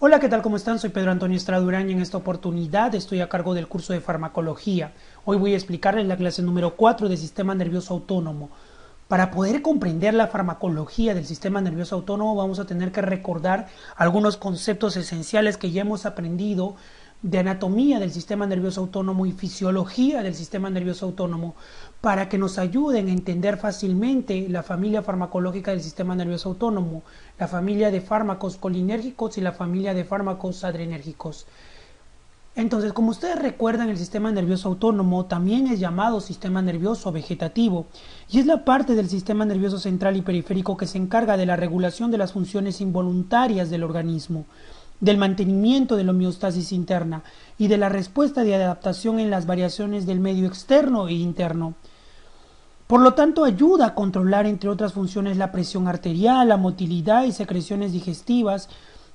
Hola, ¿qué tal? ¿Cómo están? Soy Pedro Antonio Estrada Durán y en esta oportunidad estoy a cargo del curso de farmacología. Hoy voy a explicarles la clase número 4 del sistema nervioso autónomo. Para poder comprender la farmacología del sistema nervioso autónomo vamos a tener que recordar algunos conceptos esenciales que ya hemos aprendido de anatomía del sistema nervioso autónomo y fisiología del sistema nervioso autónomo para que nos ayuden a entender fácilmente la familia farmacológica del sistema nervioso autónomo, la familia de fármacos colinérgicos y la familia de fármacos adrenérgicos. Entonces, como ustedes recuerdan, el sistema nervioso autónomo también es llamado sistema nervioso vegetativo y es la parte del sistema nervioso central y periférico que se encarga de la regulación de las funciones involuntarias del organismo, del mantenimiento de la homeostasis interna y de la respuesta de adaptación en las variaciones del medio externo e interno. Por lo tanto, ayuda a controlar, entre otras funciones, la presión arterial, la motilidad y secreciones digestivas,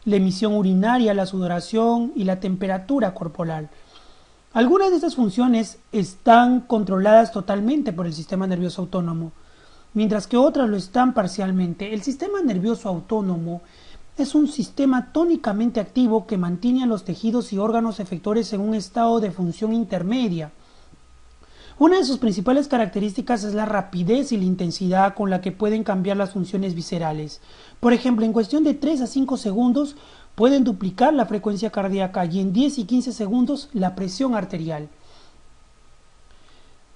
la emisión urinaria, la sudoración y la temperatura corporal. Algunas de estas funciones están controladas totalmente por el sistema nervioso autónomo, mientras que otras lo están parcialmente. El sistema nervioso autónomo es un sistema tónicamente activo que mantiene a los tejidos y órganos efectores en un estado de función intermedia. Una de sus principales características es la rapidez y la intensidad con la que pueden cambiar las funciones viscerales. Por ejemplo, en cuestión de 3 a 5 segundos pueden duplicar la frecuencia cardíaca y en 10 y 15 segundos la presión arterial.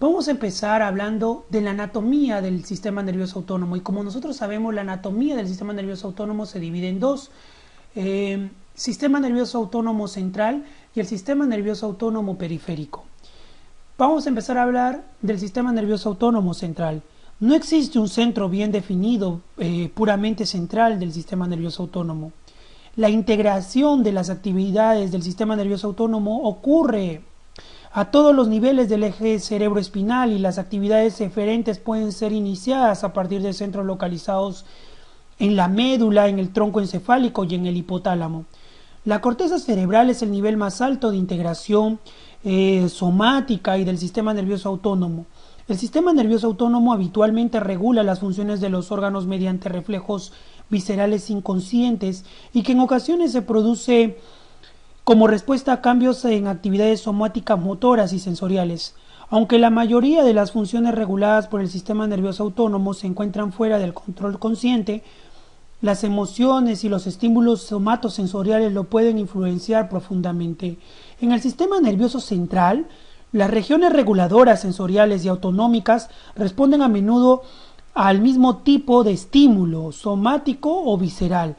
Vamos a empezar hablando de la anatomía del sistema nervioso autónomo y como nosotros sabemos, la anatomía del sistema nervioso autónomo se divide en dos: sistema nervioso autónomo central y el sistema nervioso autónomo periférico. Vamos a empezar a hablar del sistema nervioso autónomo central. No existe un centro bien definido, puramente central del sistema nervioso autónomo. La integración de las actividades del sistema nervioso autónomo ocurre a todos los niveles del eje cerebroespinal y las actividades eferentes pueden ser iniciadas a partir de centros localizados en la médula, en el tronco encefálico y en el hipotálamo. La corteza cerebral es el nivel más alto de integración somática y del sistema nervioso autónomo. El sistema nervioso autónomo habitualmente regula las funciones de los órganos mediante reflejos viscerales inconscientes y que en ocasiones se produce como respuesta a cambios en actividades somáticas motoras y sensoriales. Aunque la mayoría de las funciones reguladas por el sistema nervioso autónomo se encuentran fuera del control consciente, las emociones y los estímulos somatosensoriales lo pueden influenciar profundamente. En el sistema nervioso central, las regiones reguladoras sensoriales y autonómicas responden a menudo al mismo tipo de estímulo, somático o visceral,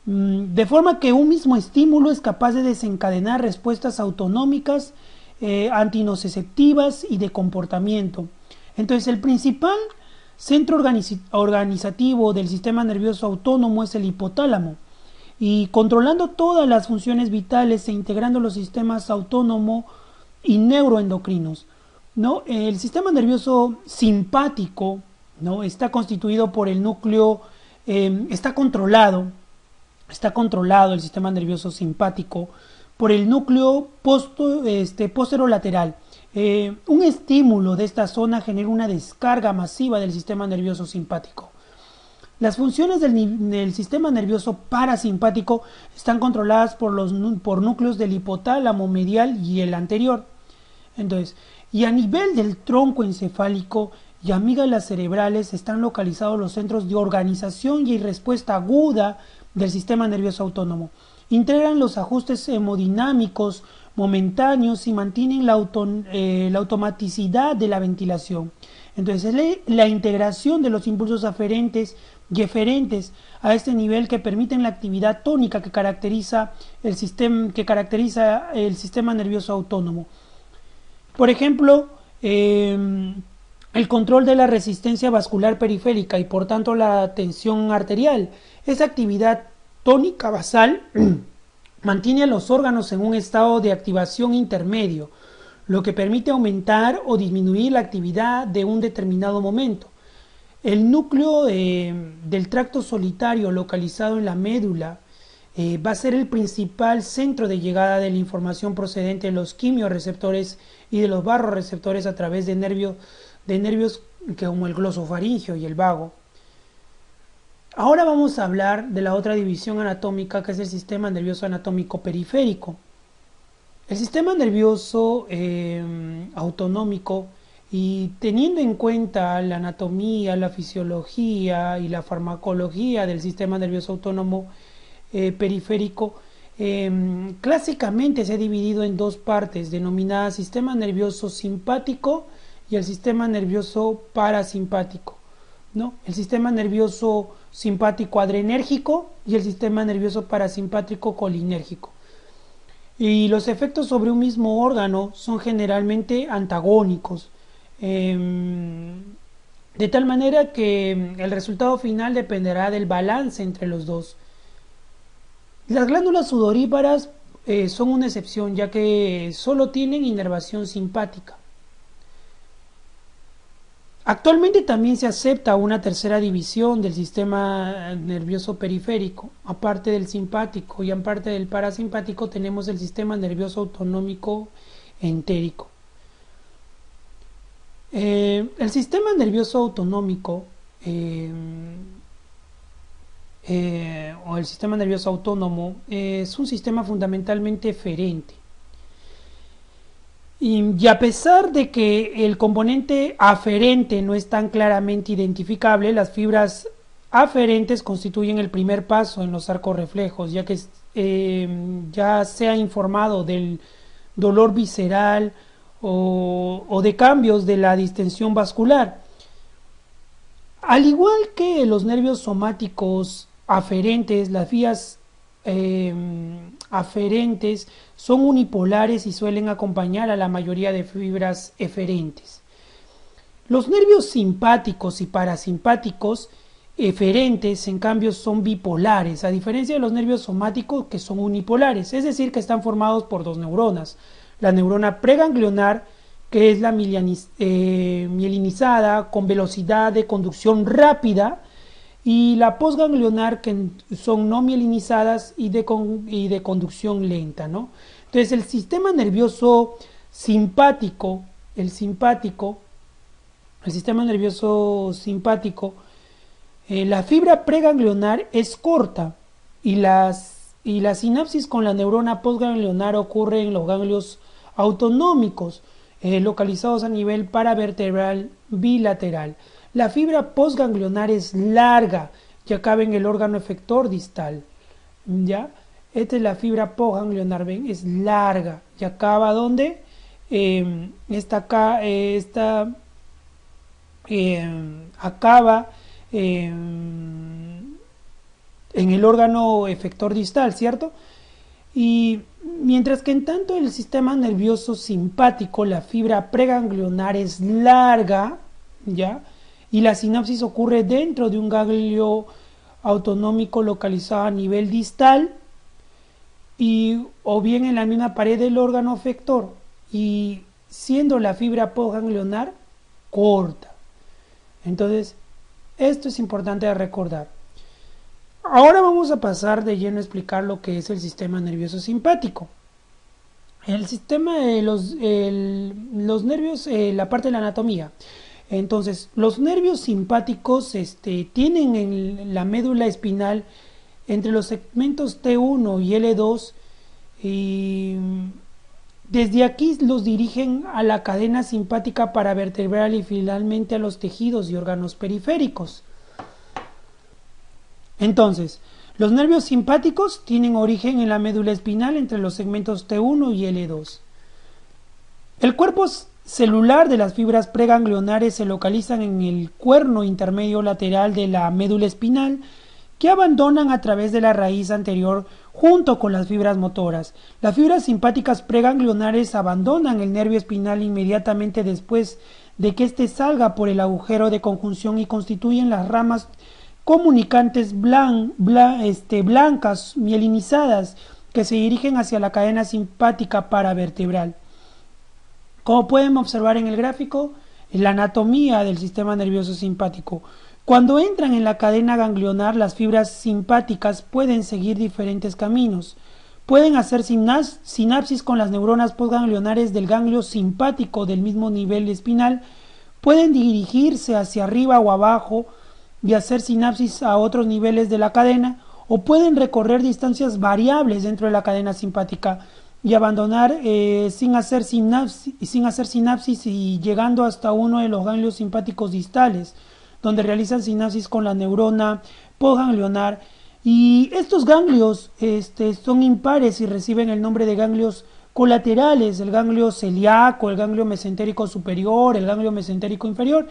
de forma que un mismo estímulo es capaz de desencadenar respuestas autonómicas, antinociceptivas y de comportamiento. Entonces, el principal centro organizativo del sistema nervioso autónomo es el hipotálamo, y controlando todas las funciones vitales e integrando los sistemas autónomo y neuroendocrinos, ¿no? El sistema nervioso simpático, ¿no?, está constituido por el núcleo, está controlado el sistema nervioso simpático por el núcleo posterolateral. Un estímulo de esta zona genera una descarga masiva del sistema nervioso simpático. Las funciones del sistema nervioso parasimpático están controladas por núcleos del hipotálamo medial y el anterior. Entonces, y a nivel del tronco encefálico y amígdalas cerebrales están localizados los centros de organización y respuesta aguda del sistema nervioso autónomo. Integran los ajustes hemodinámicos momentáneos y mantienen la automaticidad de la ventilación. Entonces, es la integración de los impulsos aferentes y eferentes a este nivel que permiten la actividad tónica que caracteriza el sistema nervioso autónomo. Por ejemplo, el control de la resistencia vascular periférica y por tanto la tensión arterial. Esa actividad tónica basal mantiene a los órganos en un estado de activación intermedio, lo que permite aumentar o disminuir la actividad de un determinado momento. El núcleo del tracto solitario localizado en la médula va a ser el principal centro de llegada de la información procedente de los quimiorreceptores y de los barroreceptores a través de nervios como el glosofaringeo y el vago. Ahora vamos a hablar de la otra división anatómica, que es el sistema nervioso anatómico periférico. El sistema nervioso autonómico, y teniendo en cuenta la anatomía, la fisiología y la farmacología del sistema nervioso autónomo periférico, clásicamente se ha dividido en dos partes, denominadas sistema nervioso simpático y el sistema nervioso parasimpático, ¿no? El sistema nervioso simpático adrenérgico y el sistema nervioso parasimpático colinérgico. Y los efectos sobre un mismo órgano son generalmente antagónicos, de tal manera que el resultado final dependerá del balance entre los dos. Las glándulas sudoríparas son una excepción, ya que solo tienen inervación simpática. Actualmente también se acepta una tercera división del sistema nervioso periférico. Aparte del simpático y aparte del parasimpático, tenemos el sistema nervioso autonómico entérico. El sistema nervioso autonómico o el sistema nervioso autónomo es un sistema fundamentalmente eferente. Y a pesar de que el componente aferente no es tan claramente identificable, las fibras aferentes constituyen el primer paso en los arcos reflejos, ya que ya se ha informado del dolor visceral o de cambios de la distensión vascular. Al igual que los nervios somáticos aferentes, las vías aferentes son unipolares y suelen acompañar a la mayoría de fibras eferentes. Los nervios simpáticos y parasimpáticos eferentes, en cambio, son bipolares, a diferencia de los nervios somáticos, que son unipolares, es decir, que están formados por dos neuronas. La neurona preganglionar, que es la mielinizada con velocidad de conducción rápida, y la postganglionar, que son no mielinizadas y de conducción lenta, ¿no? Entonces el sistema nervioso simpático, la fibra preganglionar es corta y la sinapsis con la neurona postganglionar ocurre en los ganglios autonómicos, localizados a nivel paravertebral bilateral. La fibra postganglionar es larga y acaba en el órgano efector distal. ¿Ya? Esta es la fibra postganglionar, ven, es larga y acaba donde acaba en el órgano efector distal, ¿cierto? Y mientras que en tanto el sistema nervioso simpático, la fibra preganglionar es larga, ¿ya? Y la sinapsis ocurre dentro de un ganglio autonómico localizado a nivel distal o bien en la misma pared del órgano efector, y siendo la fibra postganglionar corta. Entonces, esto es importante de recordar. Ahora vamos a pasar de lleno a explicar lo que es el sistema nervioso simpático. El sistema de los nervios, la parte de la anatomía. Entonces, los nervios simpáticos tienen en la médula espinal entre los segmentos T1 y L2, y desde aquí los dirigen a la cadena simpática paravertebral y finalmente a los tejidos y órganos periféricos. Entonces, los nervios simpáticos tienen origen en la médula espinal entre los segmentos T1 y L2. El cuerpo celular de las fibras preganglionares se localizan en el cuerno intermedio lateral de la médula espinal, que abandonan a través de la raíz anterior junto con las fibras motoras. Las fibras simpáticas preganglionares abandonan el nervio espinal inmediatamente después de que éste salga por el agujero de conjunción y constituyen las ramas comunicantes blancas mielinizadas que se dirigen hacia la cadena simpática paravertebral. Como pueden observar en el gráfico, la anatomía del sistema nervioso simpático. Cuando entran en la cadena ganglionar, las fibras simpáticas pueden seguir diferentes caminos. Pueden hacer sinapsis con las neuronas postganglionares del ganglio simpático del mismo nivel espinal, pueden dirigirse hacia arriba o abajo y hacer sinapsis a otros niveles de la cadena, o pueden recorrer distancias variables dentro de la cadena simpática y abandonar sin hacer sinapsis y llegando hasta uno de los ganglios simpáticos distales, donde realizan sinapsis con la neurona postganglionar. Y estos ganglios son impares y reciben el nombre de ganglios colaterales: el ganglio celíaco, el ganglio mesentérico superior, el ganglio mesentérico inferior.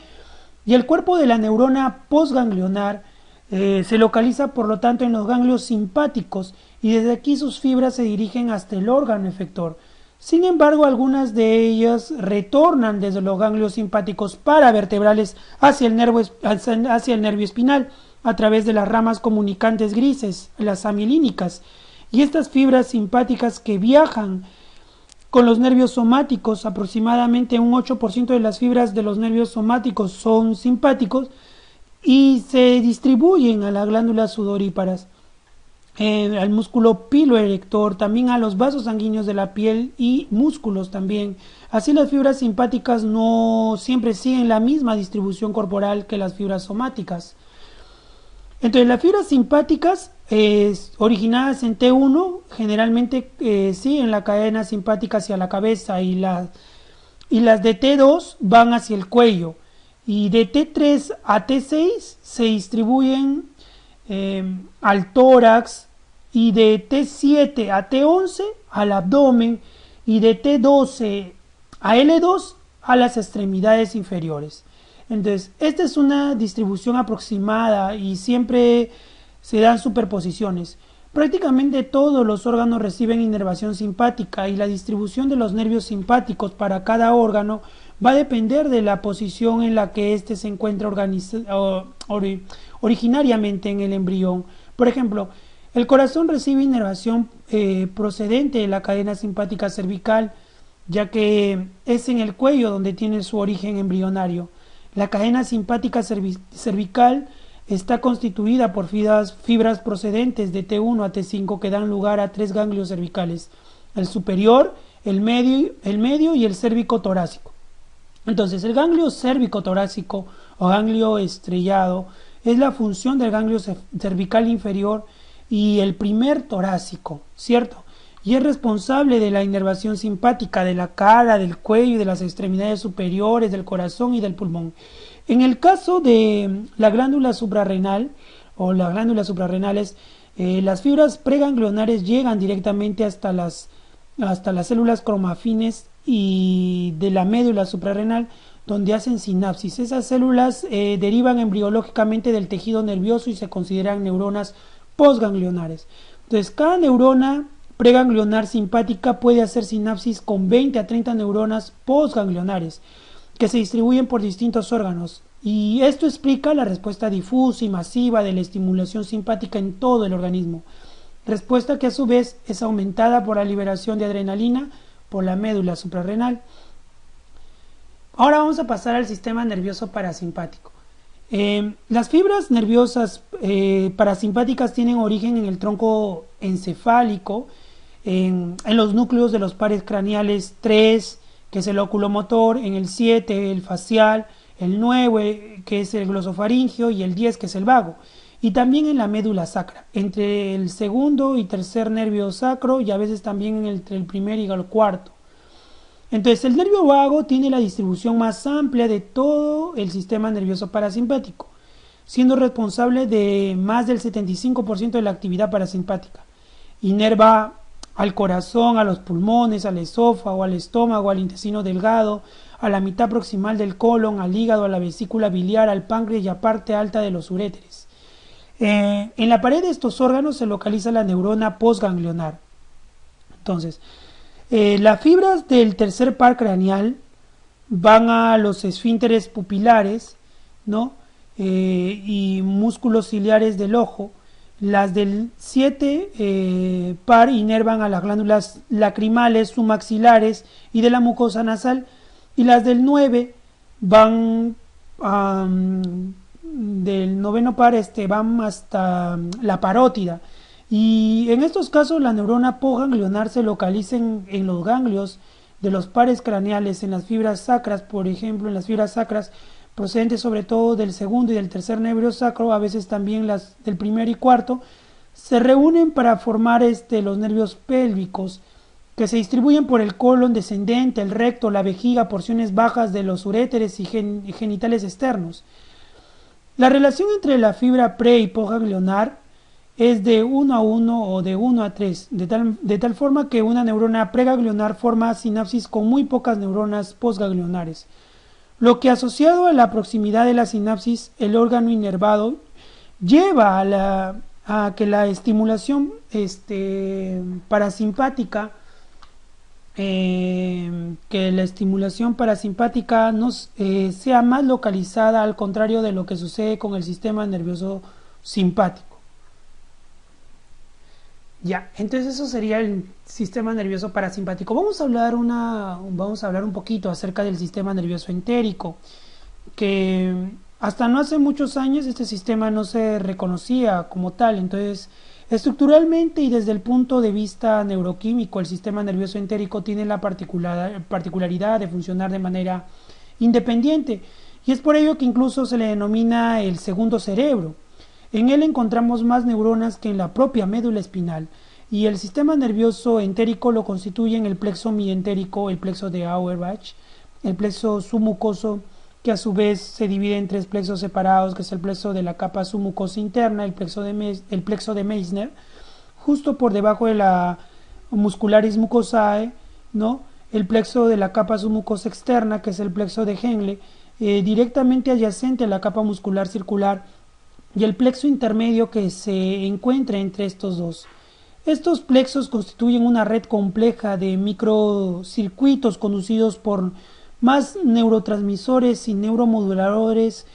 Y el cuerpo de la neurona postganglionar se localiza por lo tanto en los ganglios simpáticos, y desde aquí sus fibras se dirigen hasta el órgano efector. Sin embargo, algunas de ellas retornan desde los ganglios simpáticos paravertebrales hacia el nervio espinal a través de las ramas comunicantes grises, las amilínicas. Y estas fibras simpáticas que viajan con los nervios somáticos, aproximadamente un 8% de las fibras de los nervios somáticos son simpáticos, y se distribuyen a las glándulas sudoríparas, al músculo piloerector, también a los vasos sanguíneos de la piel y músculos también. Así, las fibras simpáticas no siempre siguen la misma distribución corporal que las fibras somáticas. Entonces, las fibras simpáticas originadas en T1 generalmente siguen la cadena simpática hacia la cabeza, y las de T2 van hacia el cuello, y de T3 a T6 se distribuyen al tórax, y de T7 a T11 al abdomen, y de T12 a L2 a las extremidades inferiores. Entonces, esta es una distribución aproximada y siempre se dan superposiciones. Prácticamente todos los órganos reciben inervación simpática, y la distribución de los nervios simpáticos para cada órgano va a depender de la posición en la que éste se encuentra originariamente en el embrión. Por ejemplo, el corazón recibe inervación procedente de la cadena simpática cervical, ya que es en el cuello donde tiene su origen embrionario. La cadena simpática cervical está constituida por fibras procedentes de T1 a T5 que dan lugar a 3 ganglios cervicales: el superior, el medio y el cérvico torácico. Entonces, el ganglio cérvico torácico o ganglio estrellado es la función del ganglio cervical inferior y el primer torácico, ¿cierto? Y es responsable de la inervación simpática de la cara, del cuello y de las extremidades superiores, del corazón y del pulmón. En el caso de la glándula suprarrenal o las glándulas suprarrenales, las fibras preganglionares llegan directamente hasta las células cromafines y de la médula suprarrenal, donde hacen sinapsis. Esas células derivan embriológicamente del tejido nervioso y se consideran neuronas postganglionares. Entonces, cada neurona preganglionar simpática puede hacer sinapsis con 20 a 30 neuronas postganglionares que se distribuyen por distintos órganos, y esto explica la respuesta difusa y masiva de la estimulación simpática en todo el organismo, respuesta que a su vez es aumentada por la liberación de adrenalina por la médula suprarrenal. Ahora vamos a pasar al sistema nervioso parasimpático. Las fibras nerviosas parasimpáticas tienen origen en el tronco encefálico, en los núcleos de los pares craneales 3, que es el oculomotor, en el 7, el facial, el 9, que es el glosofaringeo, y el 10, que es el vago, y también en la médula sacra, entre el segundo y tercer nervio sacro, y a veces también entre el primer y el cuarto. Entonces, el nervio vago tiene la distribución más amplia de todo el sistema nervioso parasimpático, siendo responsable de más del 75% de la actividad parasimpática. Inerva al corazón, a los pulmones, al esófago, al estómago, al intestino delgado, a la mitad proximal del colon, al hígado, a la vesícula biliar, al páncreas y a parte alta de los uréteres. En la pared de estos órganos se localiza la neurona postganglionar. Entonces, las fibras del tercer par craneal van a los esfínteres pupilares, ¿no? Y músculos ciliares del ojo. Las del 7 par inervan a las glándulas lacrimales, submaxilares y de la mucosa nasal, y las del 9 van del noveno par van hasta la parótida. Y en estos casos la neurona postganglionar se localiza en los ganglios de los pares craneales, en las fibras sacras. Por ejemplo, en las fibras sacras procedentes sobre todo del segundo y del tercer nervio sacro, a veces también las del primero y cuarto, se reúnen para formar los nervios pélvicos, que se distribuyen por el colon descendente, el recto, la vejiga, porciones bajas de los uréteres y genitales externos. La relación entre la fibra pre y postganglionar es de 1 a 1 o de 1 a 3, de tal forma que una neurona preganglionar forma sinapsis con muy pocas neuronas postganglionares, lo que, asociado a la proximidad de la sinapsis, el órgano inervado, lleva a que la estimulación parasimpática sea más localizada, al contrario de lo que sucede con el sistema nervioso simpático. Ya, entonces eso sería el sistema nervioso parasimpático. Vamos a hablar un poquito acerca del sistema nervioso entérico, que hasta no hace muchos años este sistema no se reconocía como tal. Entonces, estructuralmente y desde el punto de vista neuroquímico, el sistema nervioso entérico tiene la particularidad de funcionar de manera independiente, y es por ello que incluso se le denomina el segundo cerebro. En él encontramos más neuronas que en la propia médula espinal, y el sistema nervioso entérico lo constituyen el plexo mientérico, el plexo de Auerbach, el plexo submucoso, que a su vez se divide en tres plexos separados, que es el plexo de la capa submucosa interna, el plexo de Meissner, justo por debajo de la muscularis mucosae, ¿no? El plexo de la capa submucosa externa, que es el plexo de Henle, directamente adyacente a la capa muscular circular, y el plexo intermedio que se encuentra entre estos dos. Estos plexos constituyen una red compleja de microcircuitos conducidos por más neurotransmisores y neuromoduladores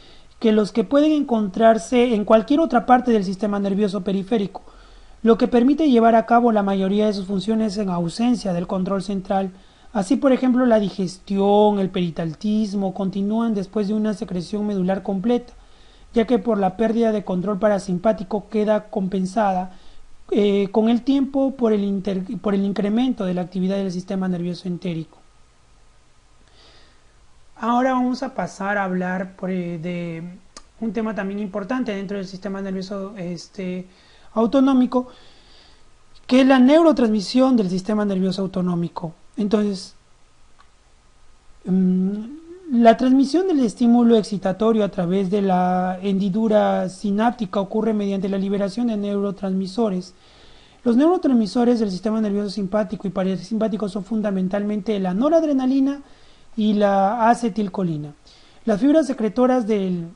que los que pueden encontrarse en cualquier otra parte del sistema nervioso periférico, lo que permite llevar a cabo la mayoría de sus funciones en ausencia del control central. Así, por ejemplo, la digestión, el peritaltismo continúan después de una secreción medular completa, ya que por la pérdida de control parasimpático queda compensada con el tiempo por el incremento de la actividad del sistema nervioso entérico. Ahora vamos a pasar a hablar de un tema también importante dentro del sistema nervioso autonómico, que es la neurotransmisión del sistema nervioso autonómico. Entonces, la transmisión del estímulo excitatorio a través de la hendidura sináptica ocurre mediante la liberación de neurotransmisores. Los neurotransmisores del sistema nervioso simpático y parasimpático son fundamentalmente la noradrenalina y la acetilcolina. Las fibras secretoras de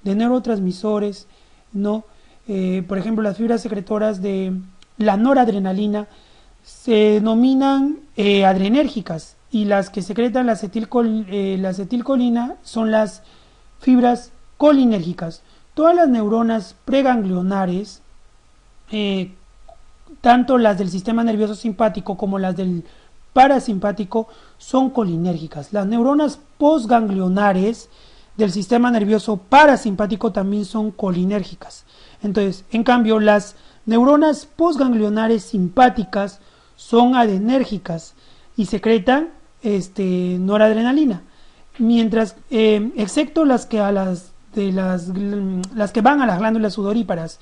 neurotransmisores, ¿no? Por ejemplo, las fibras secretoras de la noradrenalina se denominan adrenérgicas, y las que secretan la acetilcolina son las fibras colinérgicas. Todas las neuronas preganglionares, tanto las del sistema nervioso simpático como las del parasimpático, son colinérgicas. Las neuronas postganglionares del sistema nervioso parasimpático también son colinérgicas. Entonces, en cambio, las neuronas postganglionares simpáticas son adenérgicas y secretan noradrenalina, mientras excepto las que van a las glándulas sudoríparas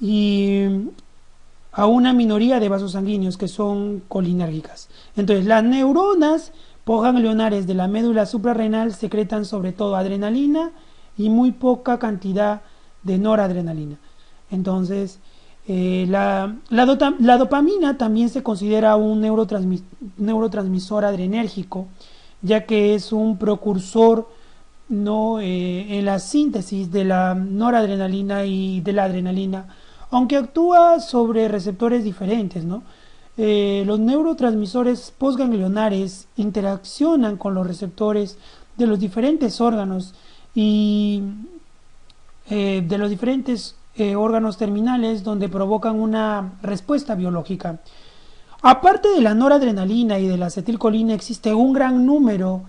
y a una minoría de vasos sanguíneos que son colinérgicas. Entonces, las neuronas postganglionares de la médula suprarrenal secretan sobre todo adrenalina y muy poca cantidad de noradrenalina. Entonces, la dopamina también se considera un neurotransmisor adrenérgico, ya que es un precursor, ¿no? En la síntesis de la noradrenalina y de la adrenalina, aunque actúa sobre receptores diferentes, ¿no? Los neurotransmisores postganglionares interaccionan con los receptores de los diferentes órganos y de los diferentes órganos terminales, donde provocan una respuesta biológica. Aparte de la noradrenalina y de la acetilcolina, existe un gran número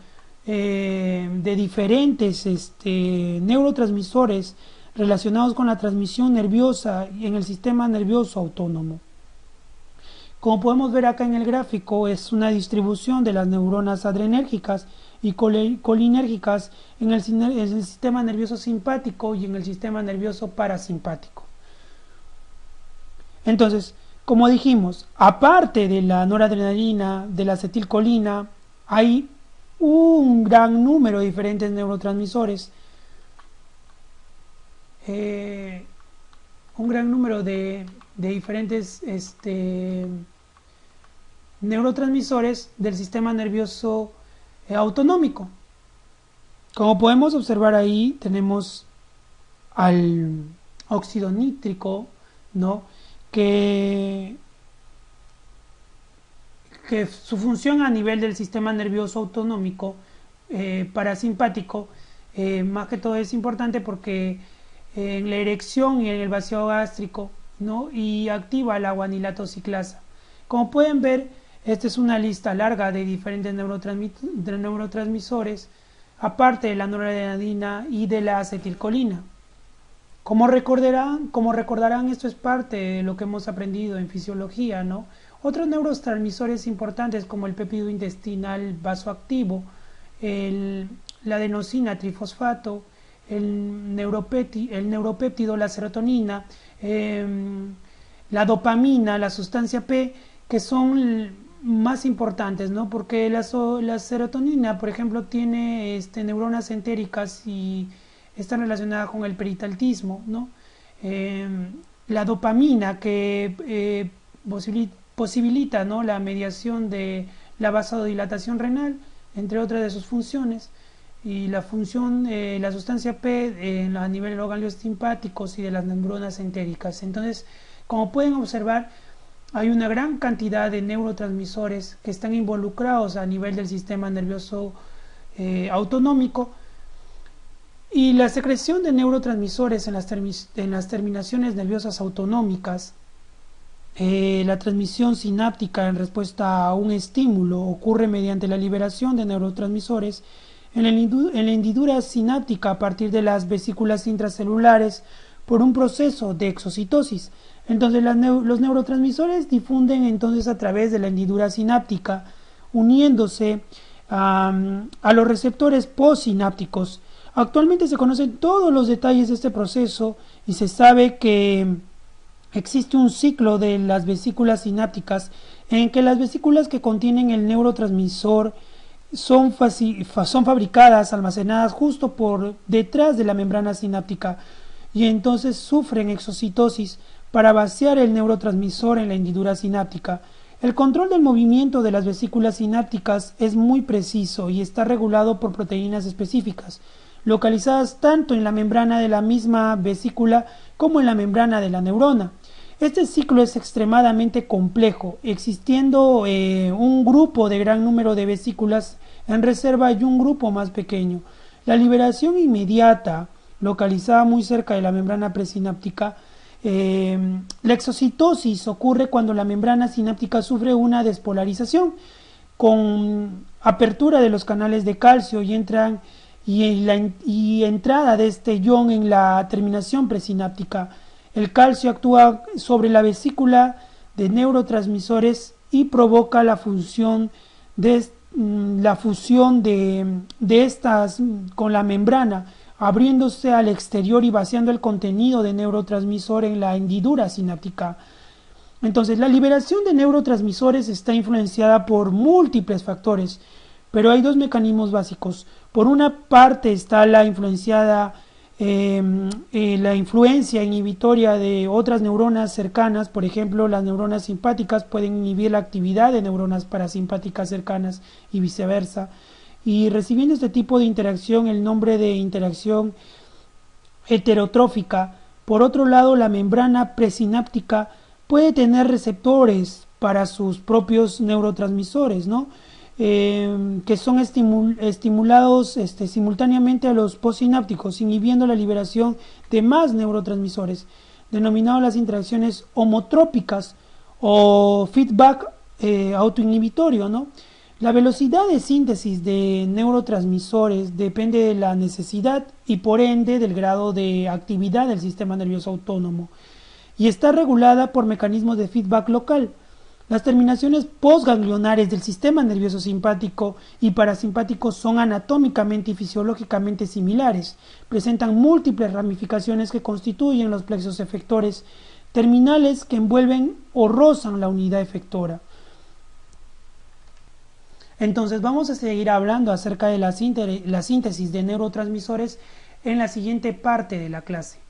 de diferentes neurotransmisores relacionados con la transmisión nerviosa en el sistema nervioso autónomo. Como podemos ver acá en el gráfico, es una distribución de las neuronas adrenérgicas y colinérgicas en el sistema nervioso simpático y en el sistema nervioso parasimpático. Entonces, como dijimos, aparte de la noradrenalina, de la acetilcolina, hay un gran número de diferentes neurotransmisores, un gran número de diferentes neurotransmisores del sistema nervioso autonómico. Como podemos observar ahí, tenemos al óxido nítrico, ¿no? que su función a nivel del sistema nervioso autonómico parasimpático más que todo es importante porque en la erección y en el vacío gástrico, ¿no? y activa la guanilatociclasa. Como pueden ver, esta es una lista larga de diferentes neurotransmisores, aparte de la noradrenalina y de la acetilcolina. Como recordarán, esto es parte de lo que hemos aprendido en fisiología, ¿no? Otros neurotransmisores importantes como el péptido intestinal vasoactivo, la adenosina trifosfato, el neuropéptido, la serotonina, la dopamina, la sustancia P, que son más importantes, ¿no? Porque la serotonina, por ejemplo, tiene neuronas entéricas y está relacionada con el peritaltismo, ¿no? La dopamina que posibilita, ¿no? la mediación de la vasodilatación renal, entre otras de sus funciones, y la función, la sustancia P a nivel de los ganglios simpáticos y de las neuronas entéricas. Entonces, como pueden observar, hay una gran cantidad de neurotransmisores que están involucrados a nivel del sistema nervioso autonómico. Y la secreción de neurotransmisores en las terminaciones nerviosas autonómicas, la transmisión sináptica en respuesta a un estímulo ocurre mediante la liberación de neurotransmisores en la hendidura sináptica a partir de las vesículas intracelulares por un proceso de exocitosis. Entonces los neurotransmisores difunden entonces a través de la hendidura sináptica, uniéndose a los receptores postsinápticos. Actualmente se conocen todos los detalles de este proceso y se sabe que existe un ciclo de las vesículas sinápticas en que las vesículas que contienen el neurotransmisor son fabricadas, almacenadas justo por detrás de la membrana sináptica y entonces sufren exocitosis para vaciar el neurotransmisor en la hendidura sináptica. El control del movimiento de las vesículas sinápticas es muy preciso y está regulado por proteínas específicas, localizadas tanto en la membrana de la misma vesícula como en la membrana de la neurona. Este ciclo es extremadamente complejo, existiendo un grupo de gran número de vesículas en reserva y un grupo más pequeño. La liberación inmediata, localizada muy cerca de la membrana presináptica, la exocitosis ocurre cuando la membrana sináptica sufre una despolarización con apertura de los canales de calcio y entrada de este ion en la terminación presináptica. El calcio actúa sobre la vesícula de neurotransmisores y provoca la fusión de estas con la membrana, abriéndose al exterior y vaciando el contenido de neurotransmisor en la hendidura sináptica. Entonces, la liberación de neurotransmisores está influenciada por múltiples factores, pero hay dos mecanismos básicos. Por una parte está la influencia inhibitoria de otras neuronas cercanas. Por ejemplo, las neuronas simpáticas pueden inhibir la actividad de neuronas parasimpáticas cercanas y viceversa. Y recibiendo este tipo de interacción, el nombre de interacción heterotrófica. Por otro lado, la membrana presináptica puede tener receptores para sus propios neurotransmisores, ¿no? Que son estimulados simultáneamente a los postsinápticos, inhibiendo la liberación de más neurotransmisores, denominadas las interacciones homotrópicas o feedback autoinhibitorio, ¿no? La velocidad de síntesis de neurotransmisores depende de la necesidad y por ende del grado de actividad del sistema nervioso autónomo y está regulada por mecanismos de feedback local. Las terminaciones postganglionares del sistema nervioso simpático y parasimpático son anatómicamente y fisiológicamente similares. Presentan múltiples ramificaciones que constituyen los plexos efectores terminales que envuelven o rozan la unidad efectora. Entonces vamos a seguir hablando acerca de la síntesis de neurotransmisores en la siguiente parte de la clase.